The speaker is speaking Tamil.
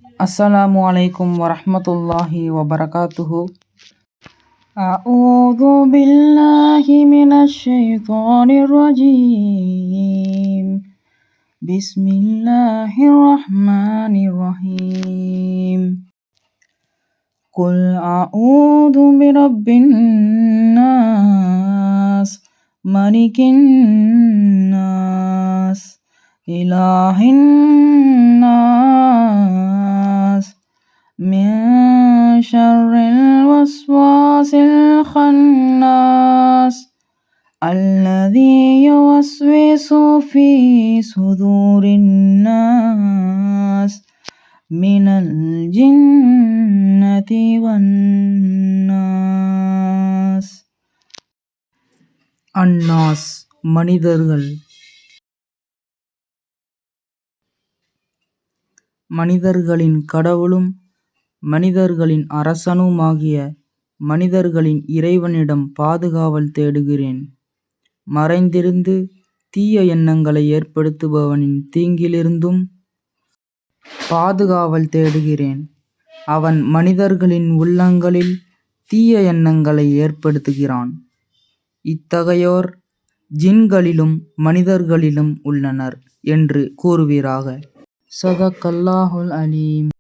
Assalamu alaikum warahmatullahi wabarakatuh. A'udzu billahi minasy syaithanir rajim. Bismillahirrahmanirrahim. Qul a'udzu birabbin nas, malikin nas, ilahin nas, min syarril waswasil khannas, alladzi yuwaswisu fi sudurin nas, minal jinnati wan nas. அன்னாஸ் மனிதர்கள். மனிதர்களின் கடவுளும் மனிதர்களின் அரசனுமாகிய மனிதர்களின் இறைவனிடம் பாதுகாவல் தேடுகிறேன். மறைந்திருந்து தீய எண்ணங்களை ஏற்படுத்துபவனின் தீங்கிலிருந்தும் பாதுகாவல் தேடுகிறேன். அவன் மனிதர்களின் உள்ளங்களில் தீய எண்ணங்களை ஏற்படுத்துகிறான். இத்தகையோர் ஜின்களிலும் மனிதர்களிலும் உள்ளனர் என்று கூறுவீராக. ஸதகல்லாஹுல் அலீம்.